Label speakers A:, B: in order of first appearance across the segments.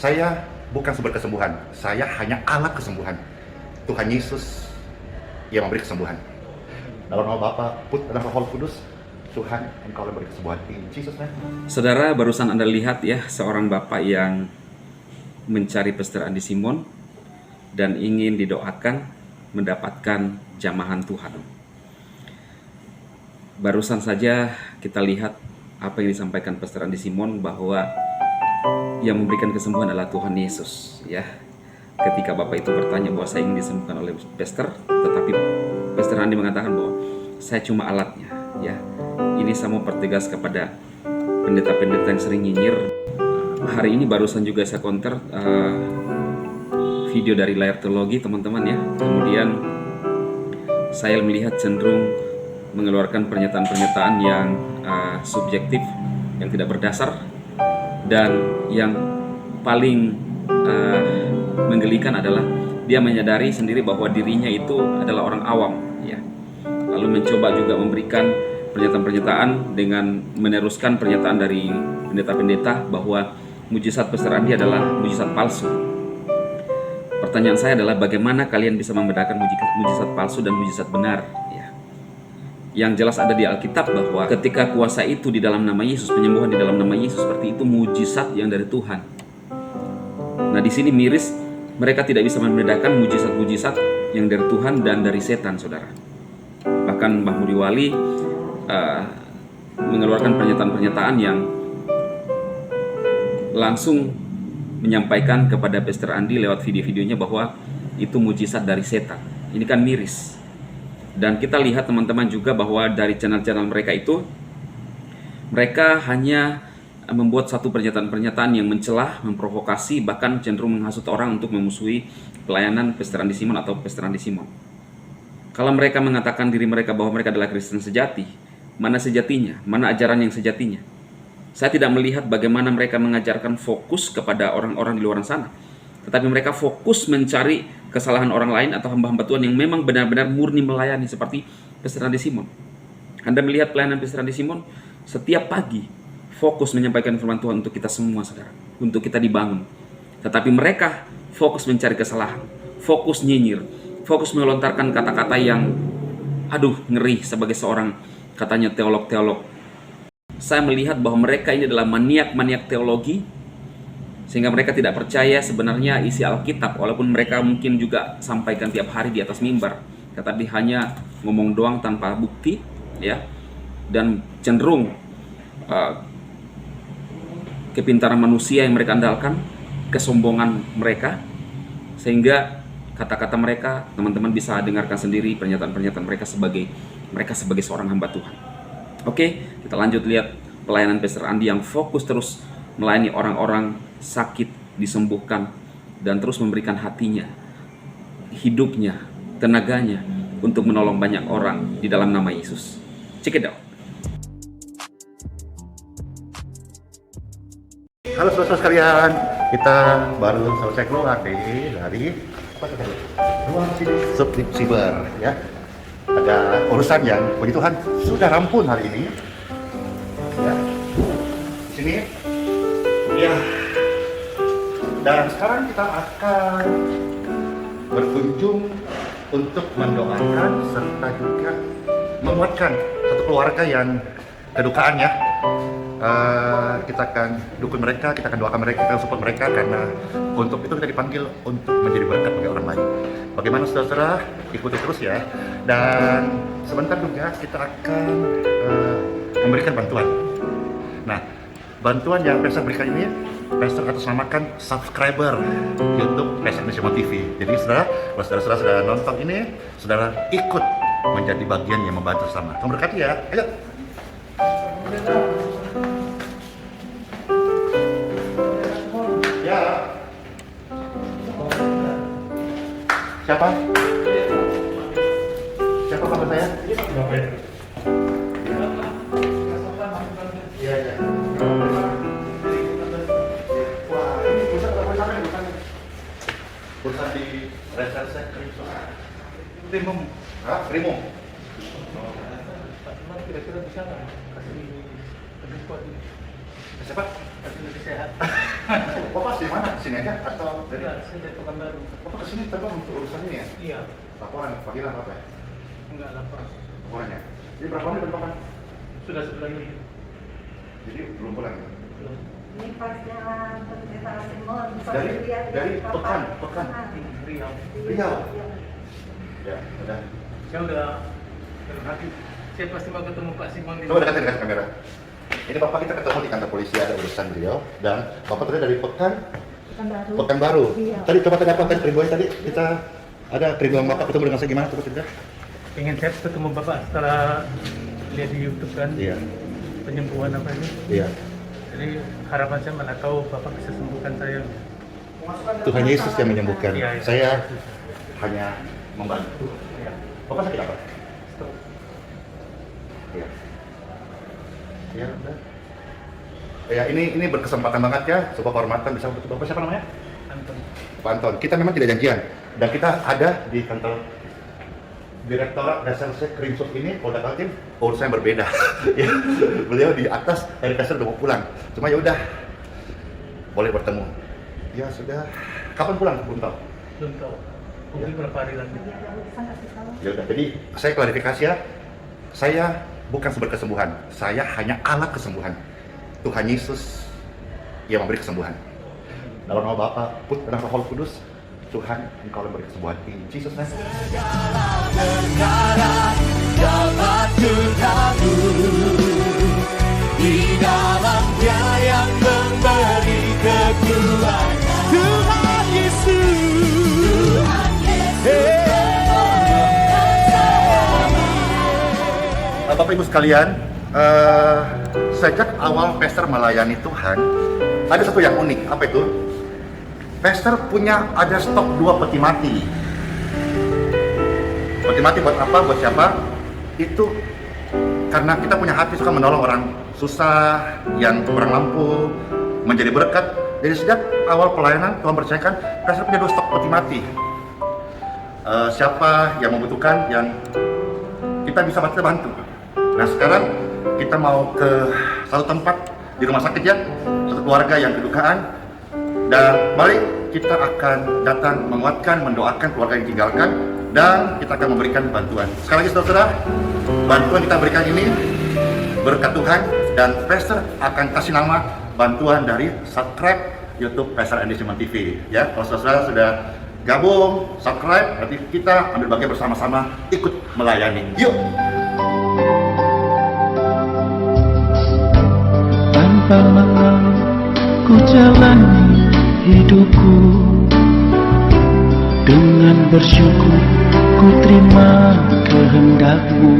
A: Saya bukan sumber kesembuhan, saya hanya alat kesembuhan. Tuhan Yesus yang memberi kesembuhan. Dalam nama Bapa, Putra, dan Roh Kudus, Tuhan, Engkau yang memberi kesembuhan. In Jesus name.
B: Saudara, barusan Anda lihat ya, seorang bapak yang mencari Pastor Andi Simon dan ingin didoakan mendapatkan jamahan Tuhan. Barusan saja kita lihat apa yang disampaikan Pastor Andi Simon, bahwa yang memberikan kesembuhan adalah Tuhan Yesus ya. Ketika bapak itu bertanya bahwa saya ingin disembuhkan oleh Pastor, tetapi Pastor Andi mengatakan bahwa saya cuma alatnya ya. Ini saya mau pertegas kepada pendeta-pendeta yang sering nyinyir. Hari ini barusan juga saya counter video dari Layar Teologi, teman-teman ya. Kemudian saya melihat cenderung mengeluarkan pernyataan-pernyataan yang subjektif, yang tidak berdasar, dan yang paling menggelikan adalah dia menyadari sendiri bahwa dirinya itu adalah orang awam ya. Lalu mencoba juga memberikan pernyataan-pernyataan dengan meneruskan pernyataan dari pendeta-pendeta bahwa mujizat Pastor Andi adalah mujizat palsu. Pertanyaan saya adalah, bagaimana kalian bisa membedakan mujizat palsu dan mujizat benar ya? Yang jelas ada di Alkitab bahwa ketika kuasa itu di dalam nama Yesus, penyembuhan di dalam nama Yesus, seperti itu mujizat yang dari Tuhan. Nah, di sini miris, mereka tidak bisa membedakan mujizat-mujizat yang dari Tuhan dan dari setan, saudara. Bahkan Mbah Budi Wali mengeluarkan pernyataan-pernyataan yang langsung menyampaikan kepada Pastor Andi lewat video-videonya bahwa itu mujizat dari setan. Ini kan miris. Dan kita lihat teman-teman juga bahwa dari channel-channel mereka itu, mereka hanya membuat satu pernyataan-pernyataan yang mencelah, memprovokasi, bahkan cenderung menghasut orang untuk memusuhi pelayanan Pastor Andi Simon atau Pastor Andi Simon. Kalau mereka mengatakan diri mereka bahwa mereka adalah Kristen sejati, mana sejatinya? Mana ajaran yang sejatinya? Saya tidak melihat bagaimana mereka mengajarkan fokus kepada orang-orang di luar sana, tetapi mereka fokus mencari kesalahan orang lain atau hamba-hamba Tuhan yang memang benar-benar murni melayani seperti Pastor Andi Simon. Anda melihat pelayanan Pastor Andi Simon setiap pagi fokus menyampaikan firman Tuhan untuk kita semua, saudara, untuk kita dibangun. Tetapi mereka fokus mencari kesalahan, fokus nyinyir, fokus melontarkan kata-kata yang ngeri sebagai seorang katanya teolog-teolog. Saya melihat bahwa mereka ini adalah maniak-maniak teologi, sehingga mereka tidak percaya sebenarnya isi Alkitab, walaupun mereka mungkin juga sampaikan tiap hari di atas mimbar, tetapi hanya ngomong doang tanpa bukti ya, dan cenderung kepintaran manusia yang mereka andalkan, kesombongan mereka, sehingga kata-kata mereka, teman-teman bisa dengarkan sendiri pernyataan-pernyataan mereka sebagai seorang hamba Tuhan. Oke, kita lanjut lihat pelayanan Pastor Andi yang fokus terus melayani orang-orang sakit, disembuhkan, dan terus memberikan hatinya, hidupnya, tenaganya untuk menolong banyak orang di dalam nama Yesus. Check it out.
A: Halo saudara sekalian, kita baru selesai keluar dari ruang siber ya. Ada urusan yang puji Tuhan sudah rampun hari ini ya. Di sini ya. Dan sekarang kita akan berkunjung untuk mendoakan serta juga menguatkan satu keluarga yang kedukaan ya. Kita akan dukung mereka, kita akan doakan mereka, kita akan support mereka, karena untuk itu kita dipanggil untuk menjadi berkat bagi orang lain. Bagaimana saudara-saudara, ikuti terus ya. Dan sebentar juga kita akan memberikan bantuan. Nah, bantuan yang Pastor berikan ini, Pastor atas namakan subscriber YouTube Pastor Andi Simon TV. Jadi saudara, kalau saudara-saudara sudah nonton ini, saudara ikut menjadi bagian yang membantu sama. Kamu berkati ya, ayo. Siapa? Siapa kabar saya? Bapak. Iya, iya. Wah, ini pusat apa di sana? Pusat di reserse Krimum. Hah? Krimum? Kira-kira bisa nggak kasih lebih kuat ini? Siapa? Kasih lebih sehat. Oh, pas di mana? Sini? sini aja atau dari
C: Enggak, saya dari Pekanbaru.
A: apa ke sini terbang untuk urusan ini ya?
C: Iya,
A: Laporan panggilan apa ya?
C: enggak lapor.
A: Laporannya. Jadi berapa lama berapa?
C: Sudah sebulan ini.
A: Jadi belum pulang. Ya?
C: Belum.
D: Ini pas jalan pendeta Simon.
A: Dari Pekan.
C: Riau.
A: Riau. Ya, udah.
C: Saya udah dalam hati. Saya pasti mau ketemu Pak Simon di
A: Coba deketin dekat kamera. Ini Bapak kita ketemu di kantor polisi ada urusan beliau dan Bapak tadi dari Pekanbaru.
D: Iya.
A: Tadi coba tadi apa tadi kerinduan tadi kita ada kerinduan Bapak ketemu dengan saya gimana coba cerita?
C: Pengen saya ketemu Bapak setelah lihat di YouTube kan.
A: Iya.
C: Penyembuhan apa ini.
A: Iya.
C: Jadi harapan saya mana tahu Bapak bisa sembuhkan saya.
A: Tuhan Yesus yang menyembuhkan.
C: Iya, iya.
A: Saya hanya membantu.
C: Iya.
A: Bapak sakit apa?
C: Stop.
A: Iya. Ya, udah. Ya, ini berkesempatan banget ya, sebuah kehormatan bisa untuk Bapak siapa namanya?
C: Anton.
A: Pak Anton. Kita memang tidak janjian dan kita ada di kantor Direktorat Reserse Krimsus ini Polda Kaltim urusan yang berbeda. Ya, beliau di atas dari kasir udah mau pulang. Cuma ya udah boleh bertemu. Ya sudah. Kapan pulang? Belum tahu.
C: Belum tahu. Mungkin berapa hari lagi.
A: Ya udah. Jadi saya klarifikasi ya. Saya bukan sumber kesembuhan. Saya hanya alat kesembuhan. Tuhan Yesus yang memberi kesembuhan. Dalam nama Bapa, Putra dan Roh Kudus, Tuhan Engkau yang memberi kesembuhan. In Jesus name.
E: Perkara dapat terkaku di dalamnya yang memberi kekuatan Tuhan Yesus.
A: Bapak Ibu sekalian, sejak awal Pastor melayani Tuhan, ada satu yang unik. Apa itu? Pastor punya ada stok 2 peti mati. Peti mati buat apa? Buat siapa? Itu karena kita punya hati suka menolong orang susah, yang kurang mampu, menjadi berkat. Jadi sejak awal pelayanan Tuhan percayakan, Pastor punya 2 stok peti mati. Siapa yang membutuhkan, yang kita bisa bantu. Nah sekarang kita mau ke satu tempat di rumah sakit ya, satu keluarga yang kedukaan, dan mari kita akan datang menguatkan, mendoakan keluarga yang ditinggalkan, dan kita akan memberikan bantuan. Sekali lagi saudara, bantuan kita berikan ini berkat Tuhan, dan Pastor akan kasih nama bantuan dari subscribe YouTube Pastor Andy Simon TV. Ya, kalau saudara sudah gabung, subscribe, berarti kita ambil bagian bersama-sama ikut melayani. Yuk!
F: Tanpa mengeluh ku jalani hidupku, dengan bersyukur ku terima kehendak-Mu,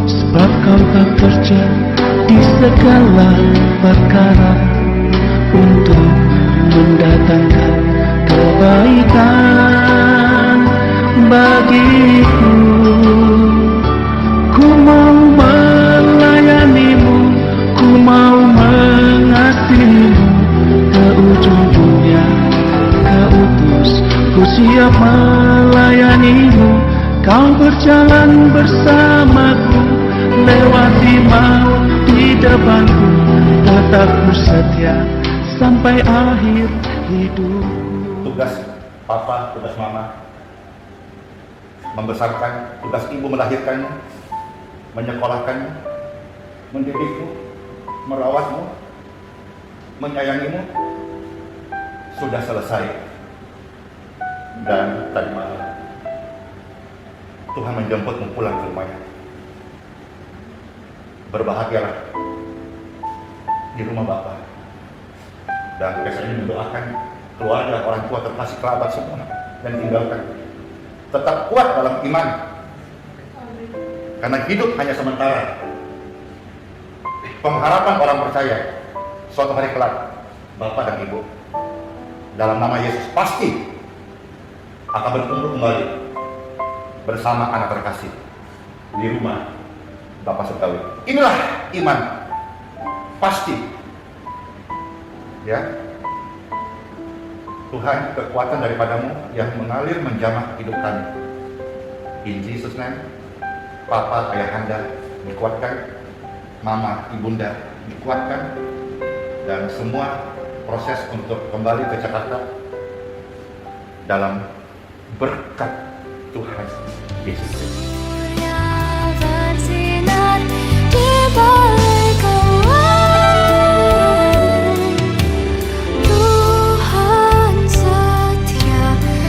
F: sebab Kau bekerja di segala perkara untuk mendatangkan kebaikan bagiku. Ku mau melayani-Mu, ku mau mengasihi-Mu ke ujung dunia, ke utus ku siap melayani-Mu. Kau berjalan bersamaku, lewati maut di depanku, tetap ku setia sampai akhir hidup.
A: Tugas papa, tugas mama membesarkan, tugas ibu melahirkanmu, menyekolahkanmu, mendidikmu, merawatmu, menyayangimu sudah selesai. Dan tadi malam Tuhan menjemputmu pulang ke rumahnya. Berbahagialah di rumah Bapa. Dan biasanya mendoakan keluarga, orang tua, terkasih, kerabat semua dan tinggalkan. Tetap kuat dalam iman. Karena hidup hanya sementara. Pengharapan orang percaya suatu hari kelak Bapak dan Ibu dalam nama Yesus pasti akan berkumpul kembali bersama anak terkasih di rumah Bapak Surgawi. Inilah iman pasti. Ya, Tuhan kekuatan daripadamu yang mengalir menjamah hidup kami. In Jesus name, Papa, Ayahanda dikuatkan, Mama, Ibunda dikuatkan, dan semua proses untuk kembali ke Jakarta dalam berkat Tuhan Yesus Kristus.
G: Bersinar di balik awan, Tuhan setia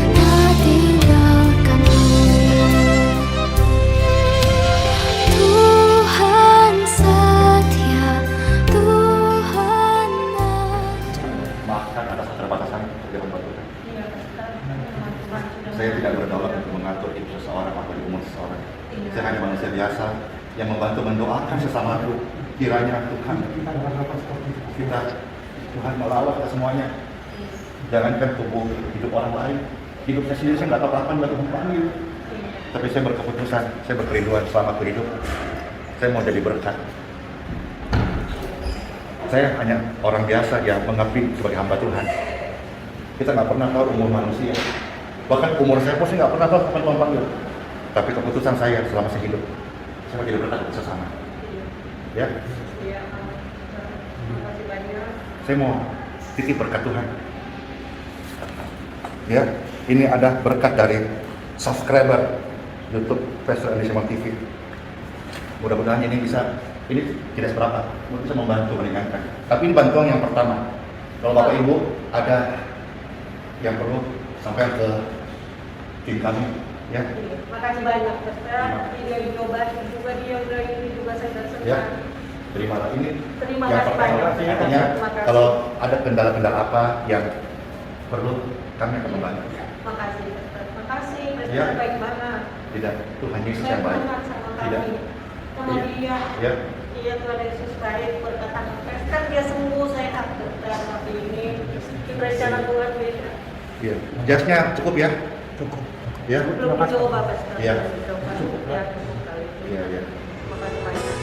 G: tak tinggalkanmu. Tuhan setia, Tuhan
A: Maafkan atas keterbatasan yang membantukan.
D: Iya, Pastor. Teman-teman sudah
A: Saya tidak berdaulat untuk mengatur hidup seseorang atau umur seseorang. Saya hanya manusia biasa yang membantu mendoakan sesamaku. Kiranya Tuhan Tuhan melawat kita semuanya. Jangankan tubuh hidup orang lain, hidup saya sendiri saya nggak tahu kapan Tuhan panggil. Tapi saya berkeputusan, saya berkerinduan selama aku hidup. Saya mau jadi berkat. Saya hanya orang biasa yang mengabdi sebagai hamba Tuhan. Kita nggak pernah tahu umur manusia. Bahkan umur saya pun saya nggak pernah tahu kapan Tuhan panggil. Tapi keputusan saya selama saya hidup, saya mau jadi berkat untuk sesama. Ya,
D: Iya, terima kasih banyak.
A: saya mau titip berkat Tuhan. Ya, ini ada berkat dari subscriber YouTube Pastor Andi Simon TV. Mudah-mudahan ini tidak seberapa, bisa membantu meringankan. Tapi ini bantuan yang pertama. Kalau Bapak Ibu ada yang perlu sampaikan ke tim kami, ya.
D: Makasih banyak, Pastor. Ini dicoba juga dia udah ini juga saya senang.
A: Ya, terimalah ini.
D: Terima
A: yang
D: kasih
A: pertama.
D: banyak.
A: Artinya
D: Terima kasih.
A: kalau ada kendala-kendala apa yang perlu, kami akan membantu.
D: Makasih, Pastor. Makasih, Pastor.
A: Ya.
D: Baik banget.
A: Tidak, Tuhan Yesus
D: Baik
A: yang baik.
D: banget sama
A: Tidak.
D: kami. Sama dia.
A: Ya,
D: Iya, Tuhan Yesus baik. Berkatan Pastor dia sembuh sehat, Pastor. Tapi ini rencana Tuhan beda.
A: iya. Jasnya cukup ya?
C: Cukup.
A: Ya,
D: Belum dicoba, Pastor.
A: Iya.
D: Belum dicoba. Ya, cukup kali.
A: iya, iya.
D: Makasih banyak.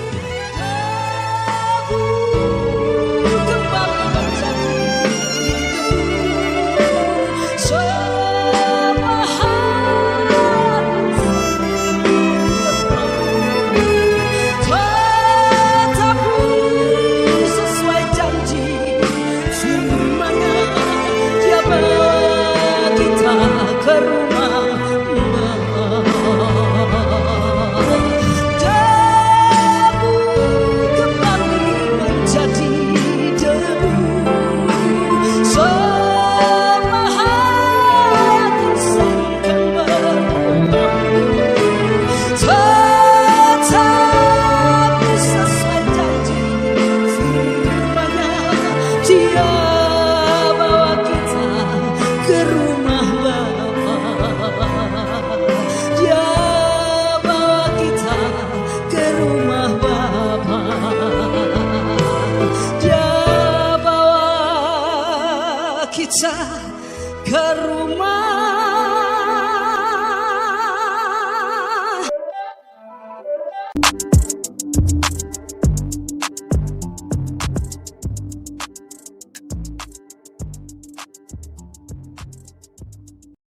E: Kembali menjadi semua tetapi sesuai janji firman-Nya Dia bawa kita ke rumah debu kembali menjadi debu semua hati sangkan berubah tetapi sesuai janji firman-Nya Dia bawa kita ke rumah Bapa. Dia bawa kita ke rumah Bapa. Dia bawa kita ke rumah